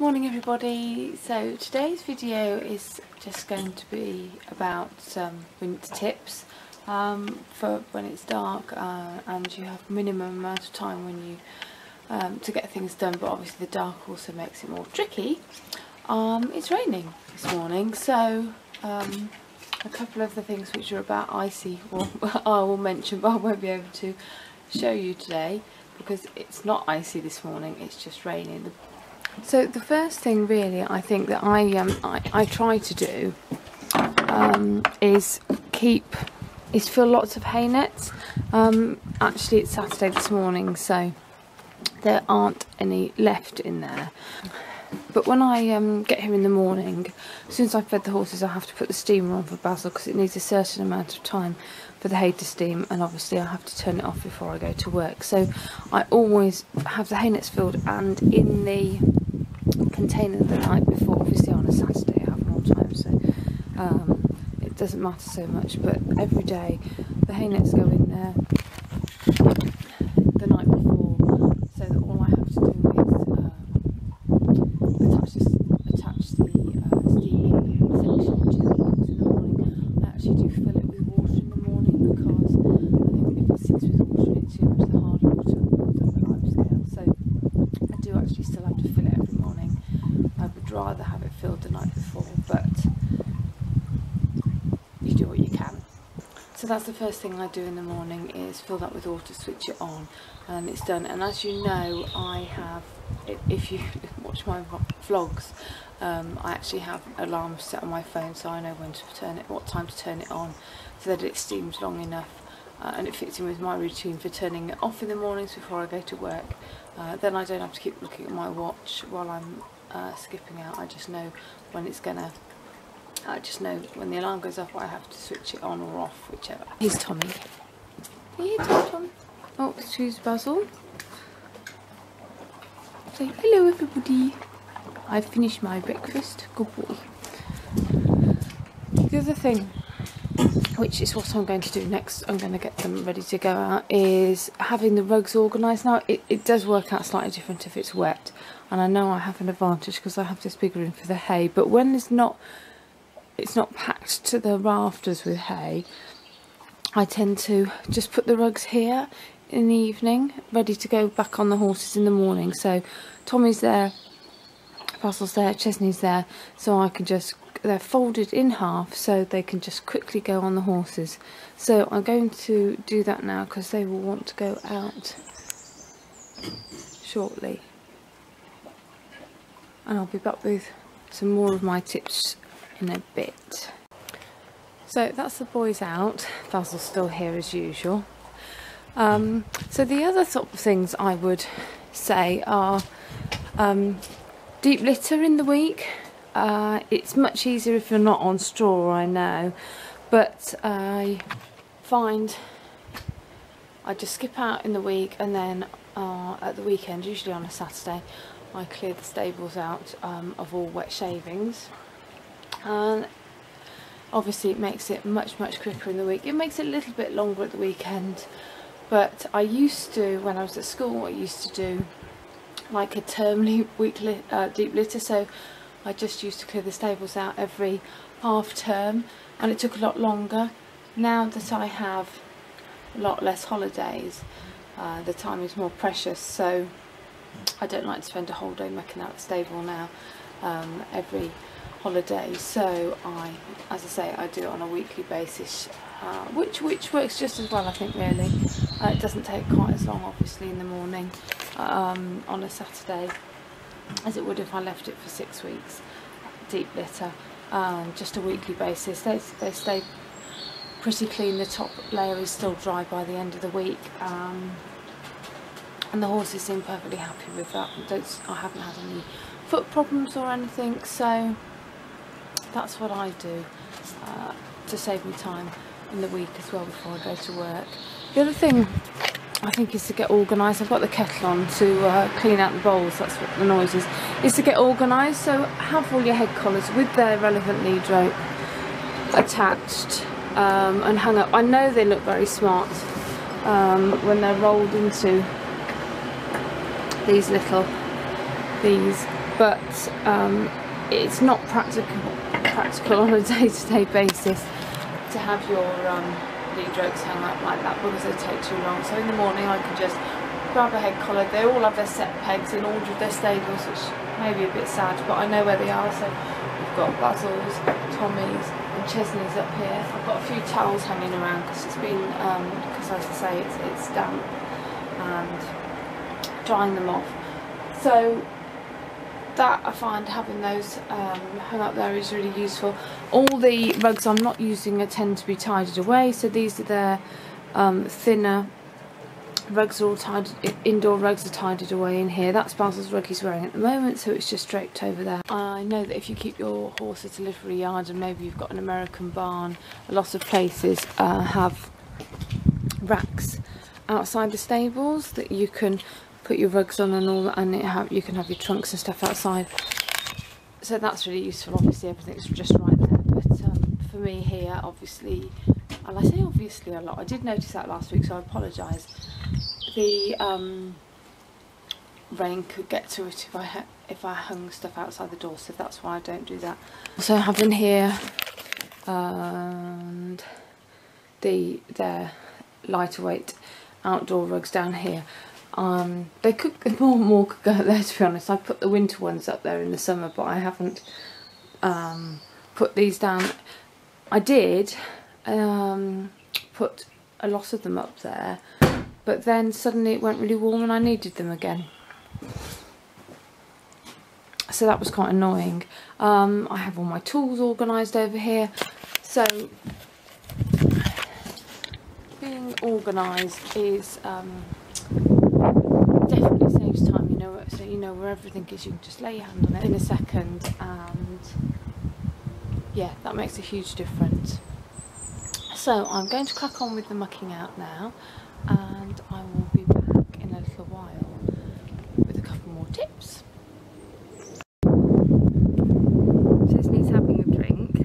Morning everybody. So today's video is just going to be about winter tips for when it's dark and you have minimum amount of time when you to get things done, but obviously the dark also makes it more tricky. It's raining this morning, so a couple of the things which are about icy I will mention, but I won't be able to show you today because it's not icy this morning, it's just raining. So the first thing really I think that I try to do is fill lots of hay nets. Actually it's Saturday this morning, so there aren't any left in there. But when I get here in the morning, as soon as I've fed the horses, I have to put the steamer on for Basil because it needs a certain amount of time for the hay to steam, and obviously I have to turn it off before I go to work. So I always have the hay nets filled and in the container the night before. Obviously on a Saturday I have more time, so it doesn't matter so much, but every day the hay nets go in there the night before, so that all I have to do is attach the steaming section to the box in the morning. I actually do fill it with water in the morning because I think if it sits with water in it too much, the hard water builds up the lime scale. So I do actually still have to fill it every morning. I would rather have it filled the night before, but you do what you can. So that's the first thing I do in the morning, is fill that with water, switch it on, and it's done. And as you know, I have, if you watch my vlogs, I actually have alarms set on my phone, so I know when to turn it, what time to turn it on, so that it steams long enough, and it fits in with my routine for turning it off in the mornings before I go to work. Then I don't have to keep looking at my watch while I'm skipping out. I just know when it's gonna. I just know when the alarm goes off, I have to switch it on or off, whichever. Here's Tommy. Here, Tom. Oh, choose Basil. Say hello, everybody. I've finished my breakfast. Good boy. The other thing, which is what I'm going to do next, I'm going to get them ready to go out, is having the rugs organised. Now it does work out slightly different if it's wet, and I know I have an advantage because I have this big room for the hay, but when it's not packed to the rafters with hay, I tend to just put the rugs here in the evening, ready to go back on the horses in the morning. So Tommy's there, Basil's there, Chesney's there, so I can just, they're folded in half so they can just quickly go on the horses. So I'm going to do that now because they will want to go out shortly, and I'll be back with some more of my tips in a bit. So that's the boys out. Basil's still here as usual. So the other sort of things I would say are deep litter in the week. It's much easier if you're not on straw, I know, but I find I just skip out in the week, and then at the weekend, usually on a Saturday, I clear the stables out of all wet shavings. And obviously it makes it much quicker in the week. It makes it a little bit longer at the weekend, but I used to, when I was at school, I used to do like a termly weekly deep litter, so I just used to clear the stables out every half term, and it took a lot longer. Now that I have a lot less holidays, the time is more precious, so I don't like to spend a whole day mucking out the stable now every holiday. So as I say, I do it on a weekly basis, which works just as well, I think, really. It doesn't take quite as long, obviously, in the morning on a Saturday as it would if I left it for 6 weeks. Deep litter, just a weekly basis. They stay pretty clean. The top layer is still dry by the end of the week, and the horses seem perfectly happy with that. I haven't had any foot problems or anything, so that's what I do to save me time in the week as well before I go to work. The other thing I think is to get organised. I've got the kettle on to clean out the bowls, that's what the noise is to get organised. So have all your head collars with their relevant lead rope attached and hung up. I know they look very smart when they're rolled into these but it's not practical on a day-to-day basis to have your lead ropes hung up like that because they take too long. So in the morning I can just grab a head collar. They all have their set pegs in order of their stables, which may be a bit sad, but I know where they are. So we've got Basil's, Tommy's and Chesney's up here. I've got a few towels hanging around because it's been, because as I say, it's damp, and drying them off. So that I find having those hung up there is really useful. All the rugs I'm not using tend to be tidied away, so these are their thinner rugs, are all tidied, indoor rugs are tidied away in here. That's Basil's rug he's wearing at the moment, so it's just draped over there. I know that if you keep your horse at a livery yard and maybe you've got an American barn, a lot of places have racks outside the stables that you can put your rugs on and all, and you can have your trunks and stuff outside. So that's really useful. Obviously everything's just right there, but for me here, obviously, and I say obviously a lot, I did notice that last week, so I apologise. The rain could get to it if I hung stuff outside the door, so that's why I don't do that. Also having here and their lighter weight outdoor rugs down here. They could more could go there, to be honest. I put the winter ones up there in the summer, but I haven't put these down. I did put a lot of them up there, but then suddenly it went really warm and I needed them again. So that was quite annoying. I have all my tools organised over here. So being organised is definitely saves time, you know, so you know where everything is. You can just lay your hand on it in a second, and yeah, that makes a huge difference. So I'm going to crack on with the mucking out now, and I will be back in a little while with a couple more tips. Chesney's having a drink,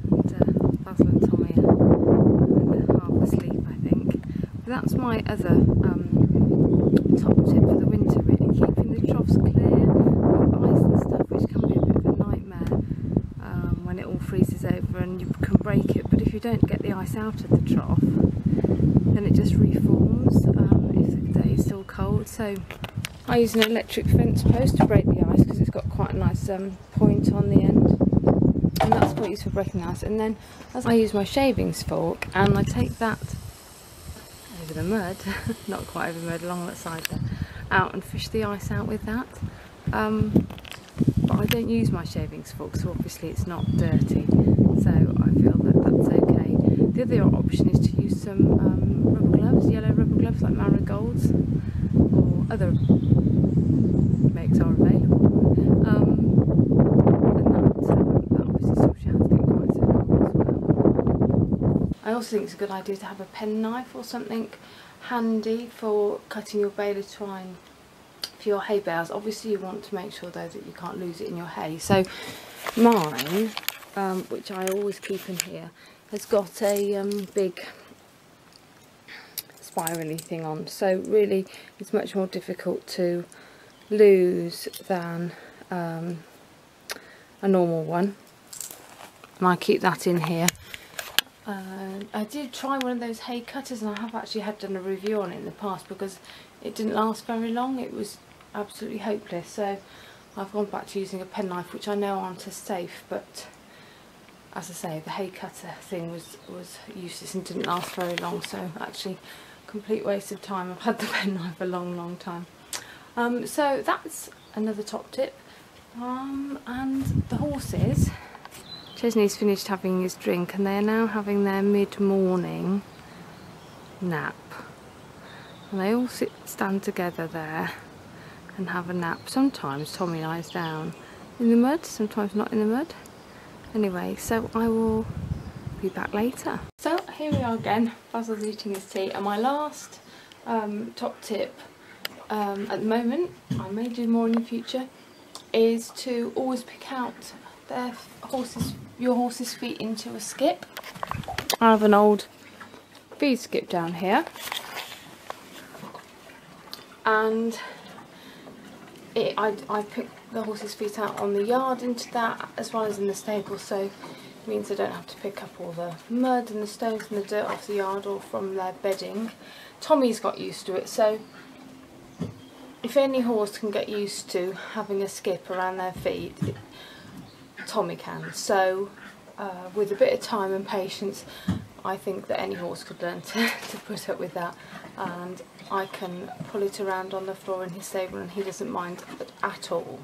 and Basil and Tommy are half asleep, I think. But that's my other top tip for the winter, really, keeping the troughs clear of ice and stuff, which can be a bit of a nightmare when it all freezes over and you can break it. But if you don't get the ice out of the trough, then it just reforms if the day is still cold. So I use an electric fence post to break the ice because it's got quite a nice point on the end, and that's what I use for breaking the ice. And then I use my shavings fork and I take that over the mud, not quite over the mud, along that side there, out and fish the ice out with that. But I don't use my shavings fork, so obviously it's not dirty, so I feel that that's okay. The other option is to use some rubber gloves, yellow rubber gloves like Marigolds, or other makes are available, and that obviously stops your hands getting quite so cold as well. I also think it's a good idea to have a penknife or something handy for cutting your baler twine for your hay bales. Obviously you want to make sure though that you can't lose it in your hay. So mine, which I always keep in here, has got a big spirally thing on, so really it's much more difficult to lose than a normal one, and I keep that in here. I did try one of those hay cutters, and I have actually done a review on it in the past because it didn't last very long. It was absolutely hopeless, so I've gone back to using a penknife, which I know aren't as safe, but as I say, the hay cutter thing was useless and didn't last very long, so actually complete waste of time. I've had the penknife a long time. So that's another top tip. And the horses, Chesney's finished having his drink and they are now having their mid-morning nap, and they all stand together there and have a nap. Sometimes Tommy lies down in the mud, sometimes not in the mud. Anyway, so I will be back later. So here we are again, Basil's eating his tea, and my last top tip at the moment, I may do more in the future, is to always pick out your horse's feet into a skip. I have an old feed skip down here, and I put the horse's feet out on the yard into that as well as in the stable, so it means I don't have to pick up all the mud and the stones and the dirt off the yard or from their bedding. Tommy's got used to it, so if any horse can get used to having a skip around their feet, Tommy can. So with a bit of time and patience, I think that any horse could learn to put up with that, and I can pull it around on the floor in his stable and he doesn't mind at all.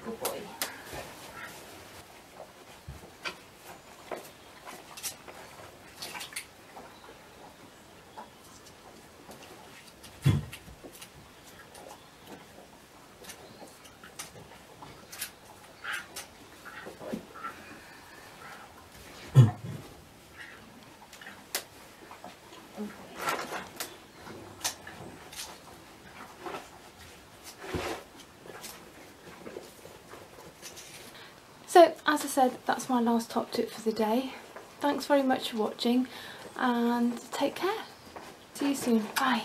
Good boy. So, as I said, that's my last top tip for the day. Thanks very much for watching and take care. See you soon. Bye.